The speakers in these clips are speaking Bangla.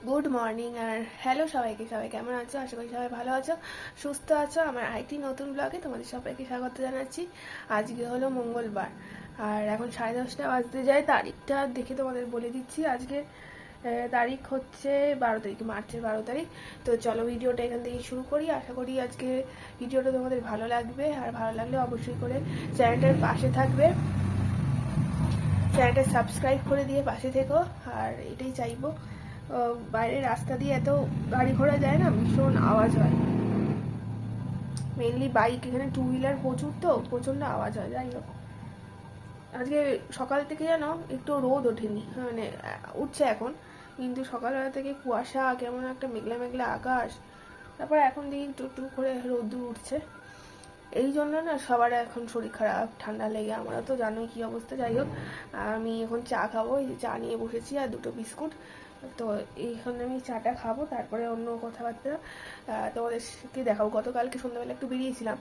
গুড মর্নিং আর হ্যালো সবাইকে। সবাই কেমন আছো? আশা করি সবাই ভালো আছো, সুস্থ আছো। আমার আরেকটি নতুন ব্লগে তোমাদের সবাইকে স্বাগত জানাচ্ছি। আজকে হলো মঙ্গলবার আর এখন 10:30 বাজতে যায়। তারিখটা দেখে তোমাদের বলে দিচ্ছি। আজকে তারিখ হচ্ছে 12 তারিখ, মার্চের 12 তারিখ। তো চলো ভিডিওটা এখান থেকে শুরু করি। আশা করি আজকে ভিডিওটা তোমাদের ভালো লাগবে, আর ভালো লাগলে অবশ্যই করে চ্যানেলটার পাশে থাকবে, চ্যানেলটা সাবস্ক্রাইব করে দিয়ে পাশে থেকো। আর এটাই চাইবো। বাইরের রাস্তা দিয়ে এত গাড়ি ঘোড়া যায় না, ভীষণ আওয়াজ হয়। মেনলি বাইক, এখানে টু হুইলার প্রচুর, তো প্রচণ্ড আওয়াজ হয়। যাই হোক, আজকে সকাল থেকে যেন একটু রোদ ওঠেনি, মানে উঠছে এখন, কিন্তু সকালবেলা থেকে কুয়াশা, কেমন একটা মেঘলা মেঘলা আকাশ। তারপর এখন দেখি একটু একটু করে রোদ্দুর উঠছে। এই জন্য না সবার এখন শরীর খারাপ, ঠান্ডা লেগে, আমরা তো জানোই কি অবস্থা। যাই হোক, আমি এখন চা খাবো। এই যে চা নিয়ে বসেছি আর দুটো বিস্কুট। তো এইখানে আমি চাটা খাবো, তারপরে অন্য কথাবার্তা তোমাদেরকে দেখাবো। গতকালকে সন্ধ্যাবেলা একটু বেরিয়েছিলাম,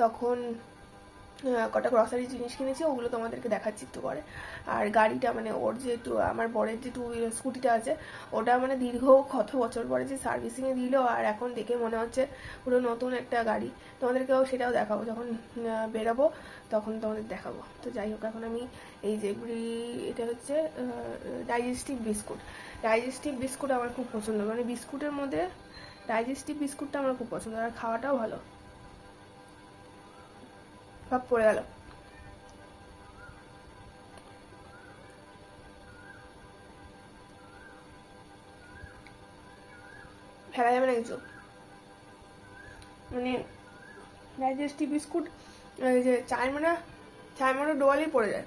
তখন কটা গ্রসারি জিনিস কিনেছি, ওগুলো তোমাদেরকে দেখাচ্ছি একটু পরে। আর গাড়িটা, মানে ওর যে আমার বরের যে স্কুটিটা আছে, ওটা মানে দীর্ঘ কত বছর পরে যে সার্ভিসিংয়ে দিল, আর এখন দেখে মনে হচ্ছে পুরো নতুন একটা গাড়ি। তোমাদেরকেও সেটাও দেখাবো, যখন বেরাবো তখন তোমাদের দেখাবো। তো যাই হোক, এখন আমি এই যে এটা হচ্ছে ডাইজেস্টিভ বিস্কুট। ডাইজেস্টিভ বিস্কুট আমার খুব পছন্দ, মানে বিস্কুটের মধ্যে ডাইজেস্টিভ বিস্কুটটা আমার খুব পছন্দ, আর খাওয়াটাও ভালো। সব পড়ে গেল। ফেলা যাবে না কিছু, মানে ডাইজেস্টিভ বিস্কুট, এই যে চায়মানা ডোয়ালেই পড়ে যায়।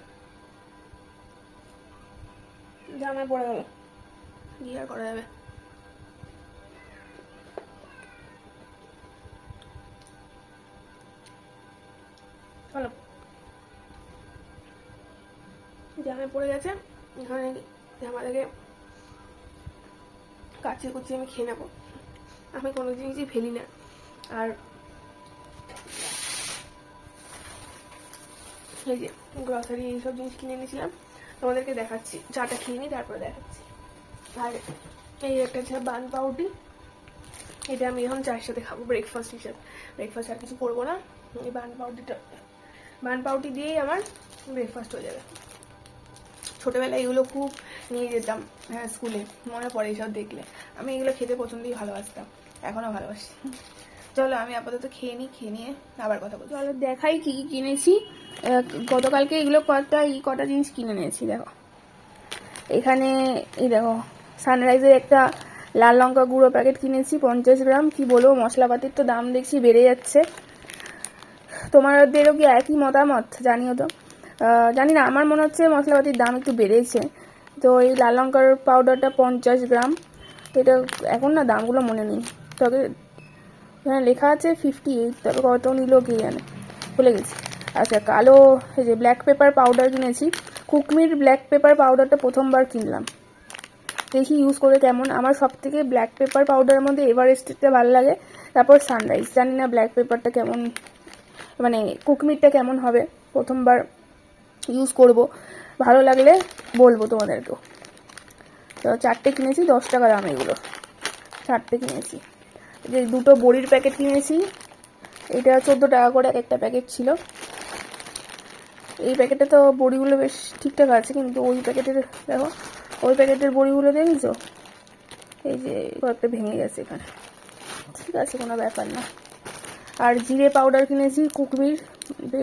জামায় পড়ে গেল, কি আর করা যাবে। চলো, জামায় পড়ে গেছে, এখানে জামা থেকে কাচিয়ে কুচিয়ে আমি খেয়ে নেবো। আমি কোনো জিনিসই ফেলি না। আর এই যে গ্রসারি এইসব জিনিস কিনে এনেছিলাম, তোমাদেরকে দেখাচ্ছি। চাটা খেয়ে নিই, তারপরে দেখাচ্ছি। আর এই একটা হচ্ছে বান পাউটি, এটা আমি এখন চায়ের সাথে খাবো ব্রেকফাস্ট হিসেবে। ব্রেকফাস্ট আর কিছু করবো না, এই বান পাউটি দিয়েই আমার ব্রেকফাস্ট হয়ে যাবে। ছোটোবেলায় এগুলো খুব নিয়ে যেতাম, হ্যাঁ, স্কুলে। মনে পড়ে এইসব দেখলে। আমি এগুলো খেতে প্রচণ্ডই ভালোবাসতাম, এখনও ভালোবাসি। চলো আমি আপাতত খেয়ে নিয়ে আবার কথা বলছি। চলো দেখাই কি কি কিনেছি। গতকালকে এগুলো কটা জিনিস কিনে নিয়েছি। দেখো এখানে, এই দেখো সানরাইজের একটা লাল লঙ্কা গুঁড়ো প্যাকেট কিনেছি 50 গ্রাম। কি বলবো, মশলাপাতির তো দাম দেখছি বেড়ে যাচ্ছে। তোমাদেরও কি একই মতামত জানিও তো। জানি না, আমার মনে হচ্ছে মশলাপাতির দাম একটু বেড়েছে। তো এই লাল লঙ্কার পাউডারটা 50 গ্রাম। এটা এখন না দামগুলো মনে নেই, তবে এখানে লেখা আছে 58, তবে কত নিল কে জানে, ভুলে গেছি। আচ্ছা, কালো এই যে ব্ল্যাক পেপার পাউডার কিনেছি। কুকমির ব্ল্যাক পেপার পাউডারটা প্রথমবার কিনলাম, দেখি ইউজ করে কেমন। আমার সব থেকে ব্ল্যাক পেপার পাউডারের মধ্যে এভারেস্টটা ভালো লাগে, তারপর সানরাইজ। জানি না ব্ল্যাক পেপারটা কেমন, মানে কুকমিরটা কেমন হবে, প্রথমবার ইউজ করব, ভালো লাগলে বলবো তোমাদেরকেও। তো 4টে কিনেছি, 10 টাকা দাম এগুলো, 4টে কিনেছি। যে দুটো বড়ির প্যাকেট কিনেছি, এটা 14 টাকা করে একটা প্যাকেট ছিল। এই প্যাকেটে তো বড়িগুলো বেশ ঠিকঠাক আছে, কিন্তু ওই প্যাকেটের দেখো, ওই প্যাকেটের বড়িগুলো দেখেছো, এই যে কয়েকটা ভেঙে গেছে এখানে। ঠিক আছে, কোনো ব্যাপার না। আর জিরে পাউডার কিনেছি কুকমির,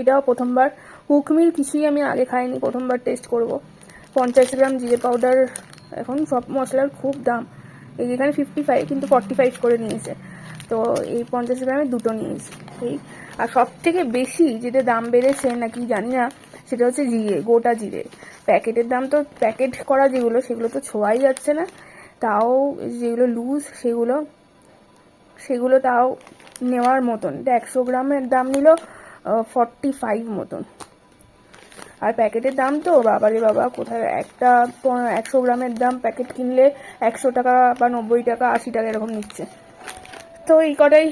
এটাও প্রথমবার। কুকমির কিছুই আমি আগে খাইনি, প্রথমবার টেস্ট করব। 50 গ্রাম জিরে পাউডার। এখন সব মশলার খুব দাম, এই যেখানে 55 কিন্তু 45 করে নিয়েছে। তো এই 50 গ্রামের দুটো নিয়েছি এই। আর সব থেকে বেশি যেটা দাম বেড়েছে নাকি জানি না, সেটা হচ্ছে জিরে, গোটা জিরে। প্যাকেটের দাম তো, প্যাকেট করা যেগুলো সেগুলো তো ছোঁয়াই যাচ্ছে না, তাও যেগুলো লুজ সেগুলো তাও নেওয়ার মতন। এটা 100 গ্রামের দাম নিল 45 মতন। আর প্যাকেটের দাম তো বাবারে বাবা, কোথায় একটা 100 গ্রামের দাম প্যাকেট কিনলে 100 টাকা বা 90 টাকা 80 টাকা এরকম নিচ্ছে। তো এই কটাই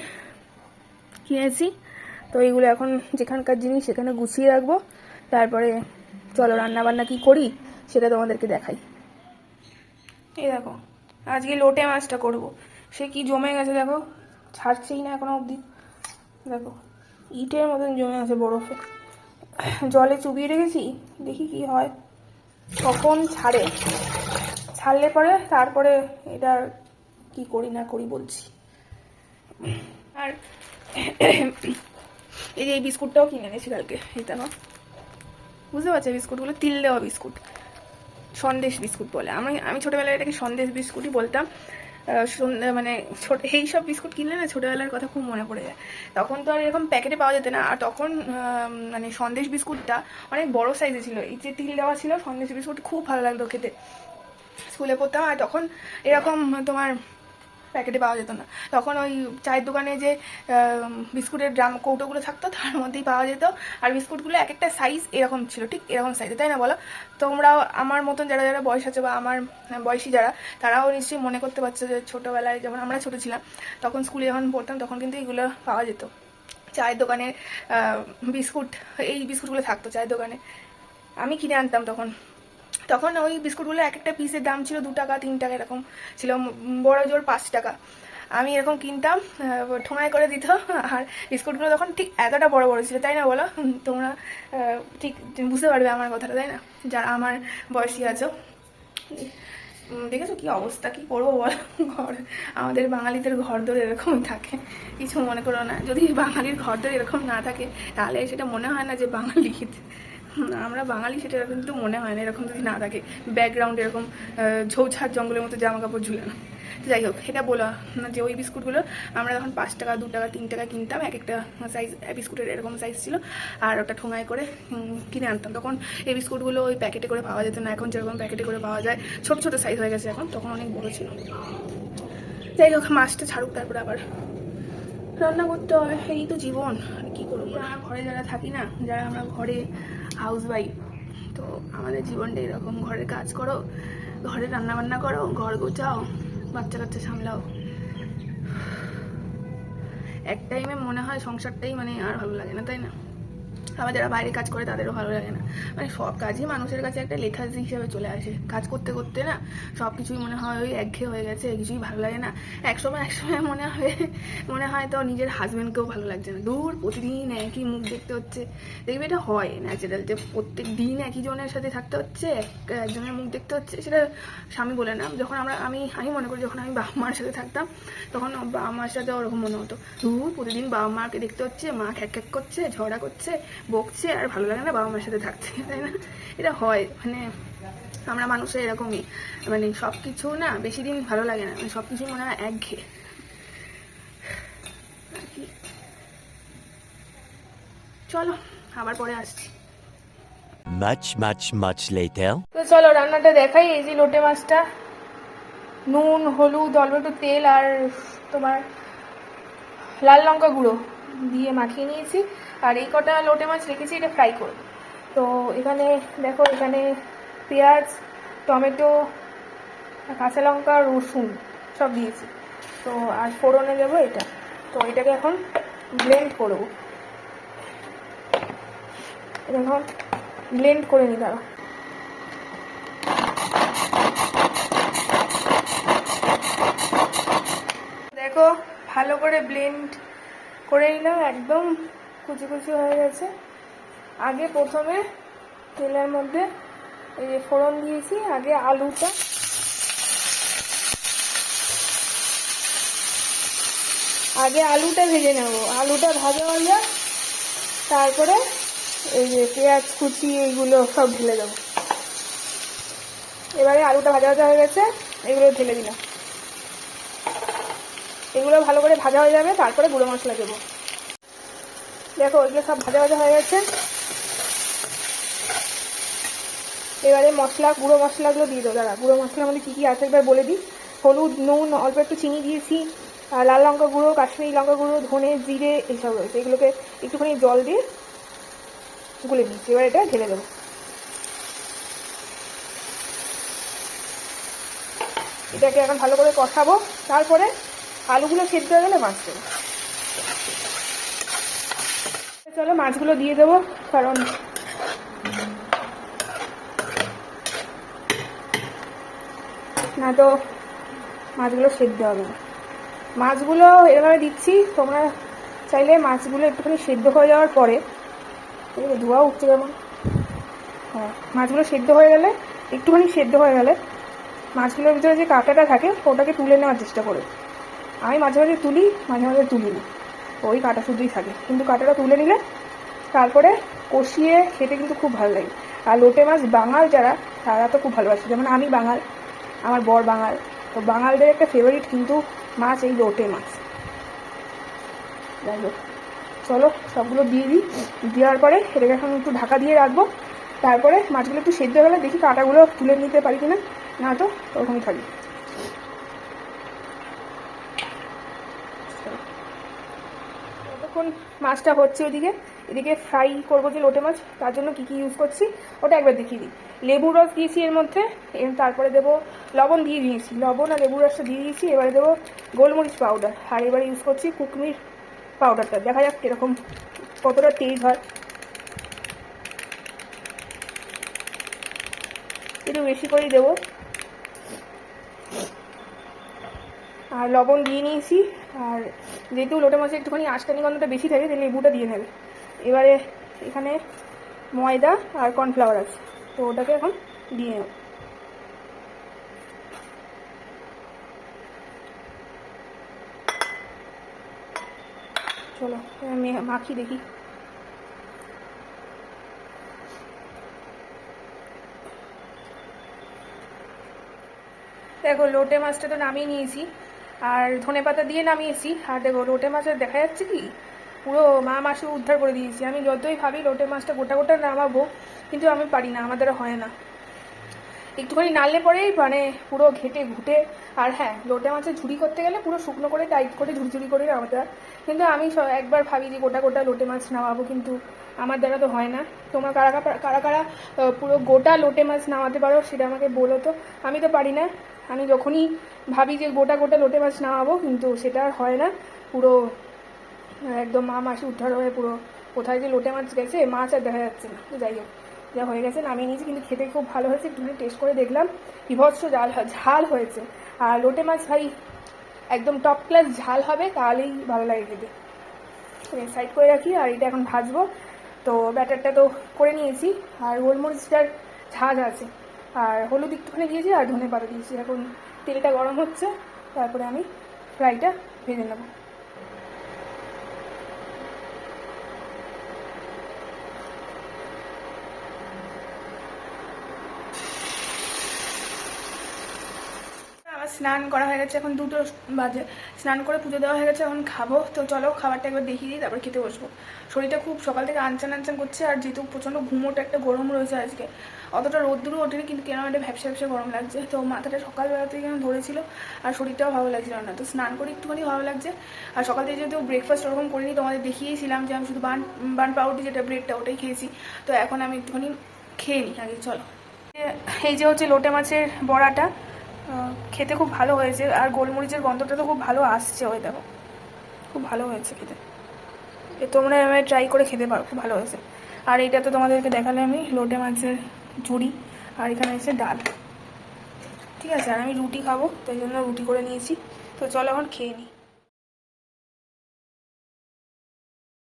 কিনেছি। তো এইগুলো এখন যেখানকার জিনিস সেখানে গুছিয়ে রাখবো, তারপরে চলো রান্নাবান্না কি করি সেটা তোমাদেরকে দেখাই। এই দেখো, আজকে লোটে মাছটা করব। সে কি জমে গেছে দেখো, ছাড়ছেই না এখনো অবধি। দেখো ইটের মতন জমে আছে বরফে, জলে চুবিয়ে রেখেছি, দেখি কি হয়, কখন ছাড়ে, ছাড়লে পরে তারপরে এটা কি করি না করি বলছি। আর এই যে এই বিস্কুটটাও কিনে এনেছি কালকে, এটা না, বুঝতে পারছো বিস্কুটগুলো তিল দেওয়া বিস্কুট, সন্দেশ বিস্কুট বলে। আমি ছোটোবেলায় এটাকে সন্দেশ বিস্কুটই বলতাম। মানে এই সব বিস্কুট কিনলে না ছোটোবেলার কথা খুব মনে পড়ে যায়। তখন তো আর এরকম প্যাকেটে পাওয়া যেত না, আর তখন মানে সন্দেশ বিস্কুটটা অনেক বড় সাইজে ছিল, এই যে তিল দেওয়া ছিল সন্দেশ বিস্কুট, খুব ভালো লাগতো খেতে। স্কুলে পড়তাম, আর তখন এরকম তোমার প্যাকেটে পাওয়া যেত না, তখন ওই চায়ের দোকানে যে বিস্কুটের ড্রাম কৌটোগুলো থাকতো তার মধ্যেই পাওয়া যেত। আর বিস্কুটগুলো এক একটা সাইজ এরকম ছিল, ঠিক এরকম সাইজে, তাই না বলো? তোমরাও আমার মতন যারা যারা বয়স আছে বা আমার বয়সী যারা, তারাও নিশ্চয়ই মনে করতে পারছো যে ছোটোবেলায় যখন আমরা ছোটো ছিলাম, তখন স্কুলে যখন পড়তাম তখন কিন্তু এগুলো পাওয়া যেত। চায়ের দোকানে বিস্কুট, এই বিস্কুটগুলো থাকতো চায়ের দোকানে, আমি কিনে আনতাম তখন। তখন ওই বিস্কুটগুলো এক একটা পিসের দাম ছিল 2 টাকা 3 টাকা এরকম ছিল, বড় জোর 5 টাকা। আমি এরকম কিনতাম, ঠোঙায় করে দিত। আর বিস্কুটগুলো তখন ঠিক এতটা বড় বড় ছিল, তাই না বলো? তোমরা ঠিক বুঝতে পারবে আমার কথাটা, তাই না, যারা আমার বয়সী আছো। দেখেছো কি অবস্থা, কি করবো বলো, ঘর, আমাদের বাঙালিদের ঘরদোর এরকমই থাকে, কিছু মনে করো না। যদি বাঙালির ঘরদোর এরকম না থাকে তাহলে সেটা মনে হয় না যে বাঙালি, আমরা বাঙালি সেটা কিন্তু মনে হয় না এরকম যদি না থাকে, ব্যাকগ্রাউন্ড এরকম ঝোপঝাড় জঙ্গলের মতো জামা কাপড় ঝুলে না। যাই হোক, এটা বলা যে ওই বিস্কুটগুলো আমরা তখন 5 টাকা 2 টাকা 3 টাকা কিনতাম, এক একটা সাইজ বিস্কুটের এরকম সাইজ ছিল, আর ওটা ঠোঙায় করে কিনে আনতাম। তখন এই বিস্কুটগুলো ওই প্যাকেটে করে পাওয়া যেত না, এখন যেরকম প্যাকেটে করে পাওয়া যায়, ছোট ছোট সাইজ হয়ে গেছে এখন, তখন অনেক বড় ছিল। যাই হোক, মাছটা ছাড়ুক, তারপরে আবার রান্না করতে হবে, এই তো জীবন, আর কি করবো। আমরা ঘরে যারা থাকি না, যারা আমরা ঘরে হাউস ওয়াইফ, তো আমাদের জীবনটা এরকম, ঘরের কাজ করো, ঘরে রান্না বান্না করো, ঘর গোছাও, বাচ্চা কাচ্চা সামলাও। এক টাইমে মনে হয় সংসারটাই মানে আর ভালো লাগে না, তাই না? আবার যারা বাইরে কাজ করে তাদেরও ভালো লাগে না, মানে সব কাজই মানুষের কাছে একটা লেথার্জি হিসেবে চলে আসে। কাজ করতে করতে না সব কিছুই মনে হয় ওই একঘেয়ে হয়ে গেছে, কিছুই ভালো লাগে না। একসময় মনে হয় তো নিজের হাজব্যান্ডকেও ভালো লাগছে না, দূর প্রতিদিন একই মুখ দেখতে হচ্ছে। দেখবে এটা হয় ন্যাচারাল, যে প্রত্যেক দিন একই জনের সাথে থাকতে হচ্ছে, একজনের মুখ দেখতে হচ্ছে। সেটা স্বামী বলে না, যখন আমি মনে করি যখন আমি বাবা মার সাথে থাকতাম, তখন বাবা মার সাথে ওরকম মনে হতো, দূর প্রতিদিন বাবা মাকে দেখতে হচ্ছে, মা খ্যাক খ্যাক করছে, ঝগড়া করছে, বকছে, আর ভালো লাগে না বাবা মার সাথে থাকতে, তাই না? এটা হয়, মানে আমরা মানুষের এরকমই, মানে সব কিছু না বেশি দিন ভালো লাগে না, মানে সব কিছু মনে হয় একঘেয়ে। চলো আবার পরে আসছি। Much later. তো চলো রান্নাটা দেখাই। এই যে লোটে মাছটা নুন হলুদ অল্প একটু তেল আর তোমার লাল লঙ্কা গুঁড়ো দিয়ে মাখিয়ে নিয়েছি, আর এই কটা লোটে মাছ রেখেছি এটা ফ্রাই করব। তো এখানে দেখো, এখানে পেঁয়াজ, টমেটো, কাঁচা লঙ্কা, রসুন সব দিয়েছি। তো আর ফোড়নে দেবো এটা। তো এটাকে এখন ব্লেন্ড করবো, এখন ব্লেন্ড করে নিই। দাঁড়া, দেখো ভালো করে ব্লেন্ড করে নিলাম, একদম কুচি কুচি হয়ে গেছে। আগে প্রথমে তেলের মধ্যে এই যে ফোড়ন দিয়েছি, আগে আলুটা ভেজে নেব। আলুটা ভাজা হয়ে যাক, তারপরে এই যে পেঁয়াজ কুচি এইগুলো সব ঢেলে দেবো। এবারে আলুটা ভাজা ভাজা হয়ে গেছে, এগুলো ঢেলে দিলাম। এগুলো ভালো করে ভাজা হয়ে যাবে, তারপরে গুঁড়ো মশলা দেবো। দেখো এগুলো সব ভাজা ভাজা হয়ে গেছে, এবারে গুঁড়ো মশলাগুলো দিয়ে দেবো। দাঁড়া, গুঁড়ো মশলার মধ্যে কী কী আছে একবার বলে দিই। হলুদ, নুন, অল্প একটু চিনি দিয়েছি, আর লাল লঙ্কা গুঁড়ো, কাশ্মীরি লঙ্কা গুঁড়ো, ধনে, জিরে এইসব রয়েছে। এগুলোকে একটুখানি জল দিয়ে গুলে দিচ্ছি, এবার এটা ঢেলে দেবো। এটাকে এখন ভালো করে কষাবো, তারপরে আলুগুলো সেদ্ধ হয়ে গেলে মাছ দেবো। চলো মাছগুলো দিয়ে দেবো, কারণ না তো মাছগুলো সেদ্ধ হবে না। মাছগুলো এভাবে দিচ্ছি, তোমরা চাইলে মাছগুলো একটুখানি সেদ্ধ হয়ে যাওয়ার পরে, ধোয়া উঠছে যেমন, হ্যাঁ, মাছগুলো সেদ্ধ হয়ে গেলে, একটুখানি সেদ্ধ হয়ে গেলে মাছগুলোর ভিতরে যে কাঁটাটা থাকে ওটাকে তুলে নেওয়ার চেষ্টা করো। আমি মাঝে মাঝে তুলি, মাঝে মাঝে তুলি না, ওই কাঁটা শুদ্ধই থাকে, কিন্তু কাঁটাটা তুলে নিলে তারপরে কষিয়ে খেতে কিন্তু খুব ভালো লাগে। আর লোটে মাছ বাঙাল যারা, তারা তো খুব ভালোবাসে, যেমন আমি বাঙাল, আমার বর বাঙাল, তো বাঙালদের একটা ফেভারিট কিন্তু মাছ এই লোটে মাছ। যাই হোক, চলো সবগুলো দিয়ে দিই, দেওয়ার পরে এটাকে এখন একটু ঢাকা দিয়ে রাখবো। তারপরে মাছগুলো একটু সেদ্ধ হয়ে গেলে দেখি কাঁটাগুলো তুলে নিতে পারি কিনা, না তো ওরকমই থাকবে। যতক্ষণ মাছটা হচ্ছে ওইদিকে, এদিকে ফ্রাই করবো যে লোটে মাছ, তার জন্য কী কী ইউজ করছি ওটা একবার দেখিয়ে দিই। লেবু রস দিয়েছি এর মধ্যে, তারপরে দেবো লবণ দিয়ে দিয়েছি, লবণ আর লেবু রসটা দিয়ে দিয়েছি। এবারে দেবো গোলমরিচ পাউডার, আর এবারে ইউজ করছি কুকমির পাউডারটা, দেখা যাক কীরকম কতটা তেজ হয়। একটু বেশি করেই দেবো। আর লবণ দিয়ে নিয়েছি, আর যেহেতু লোটে মাছে একটুখানি আঁশকানি গন্ধটা বেশি থাকে, তাহলে লেবুটা দিয়ে নেবে। এবারে এখানে ময়দা আর কর্নফ্লাওয়ার আছে, তো ওটাকে এখন দিয়ে নেব। চলো মাখি দেখি। দেখো লোটে মাছটা তো নামিয়ে নিয়েছি, আর ধনেপাতা দিয়ে নামিয়েছি। আর দেখো লোটে মাছের দেখা যাচ্ছে কি পুরো মা মাসে উদ্ধার করে দিয়েছি। আমি যতই ভাবি লোটে মাছটা গোটা গোটা নামাবো, কিন্তু আমি পারি না, আমার দ্বারা হয় না। একটুখানি নাড়লে পরেই মানে পুরো ঘেটে ঘুটে। আর হ্যাঁ, লোটে মাছের ঝুড়ি করতে গেলে পুরো শুকনো করে টাইট করে ঝুড়ি করে নামাতে হয়, কিন্তু আমি একবার ভাবি যে গোটা গোটা লোটে মাছ নামাবো, কিন্তু আমার দ্বারা তো হয় না। তোমরা কারা কারা কারা পুরো গোটা লোটে মাছ নামাতে পারো সেটা আমাকে বলো তো। আমি তো পারি না, আমি যখনই ভাবি যে গোটা গোটা লোটে মাছ নামাবো, কিন্তু সেটা আর হয় না। পুরো একদম মা মাসি উদ্ধার হয়ে পুরো কোথায় যে লোটে মাছ গেছে, মাছ আর দেখা যাচ্ছে না। তো যাই হোক, যা হয়ে গেছে নামিয়ে নিয়েছি, কিন্তু খেতে খুব ভালো হয়েছে। একটুখানি টেস্ট করে দেখলাম, বিভৎস ঝাল হয়েছে। আর লোটে মাছ ভাই একদম টপ ক্লাস ঝাল হবে, তাহলেই ভালো লাগে খেতে। সাইড করে রাখি, আর এটা এখন ভাজবো। তো ব্যাটারটা তো করে নিয়েছি, আর গোলমরিচটার ঝাঁঝ আছে, আর হলুদ একটুখানি দিয়েছি, আর ধনেপাতা দিয়েছি। এখন তেলটা গরম হচ্ছে, তারপরে আমি ফ্রাইটা ভেজে নেবো। স্নান করা হয়ে গেছে, এখন 2টো বাজে। স্নান করে পুজো দেওয়া হয়ে গেছে, এখন খাবো। তো চলো খাবারটা একবার দেখিয়ে দিই, তারপর খেতে বসবো। শরীরটা খুব সকাল থেকে আনচান করছে, আর যেহেতু প্রচণ্ড ঘুমোটা একটা গরম রয়েছে আজকে, অতটা রোদ্দুরও ওঠেনি, কিন্তু কেন একটা ভ্যাপসা ভ্যাপসা গরম লাগছে। তো মাথাটা সকালবেলা থেকে কেন ধরেছিল, আর শরীরটাও ভালো লাগছিল না। তো স্নান করে একটুখানি ভালো লাগছে। আর সকাল থেকে যেহেতু ব্রেকফাস্ট ওরকম করিনি, তোমাদের দেখিয়েছিলাম যে আমি শুধু বান পাউরুটি যেটা ব্রেডটা ওটাই খেয়েছি। তো এখন আমি একটুখানি খেয়ে নিই আগে। চলো, এই যে হচ্ছে লোটে মাছের বড়াটা, খেতে খুব ভালো হয়েছে, আর গোলমরিচের গন্ধটা তো খুব ভালো আসছে। ওই দেখো, খুব ভালো হয়েছে খেতে। তোমরা এভাবে ট্রাই করে খেতে পারো, খুব ভালো হয়েছে। আর এইটা তো তোমাদেরকে দেখালে আমি লোটে মাছের ঝুড়ি, আর এখানে এসে ডাল। ঠিক আছে, আর আমি রুটি খাবো, তাই জন্য রুটি করে নিয়েছি। তো চলো এখন খেয়ে নিই।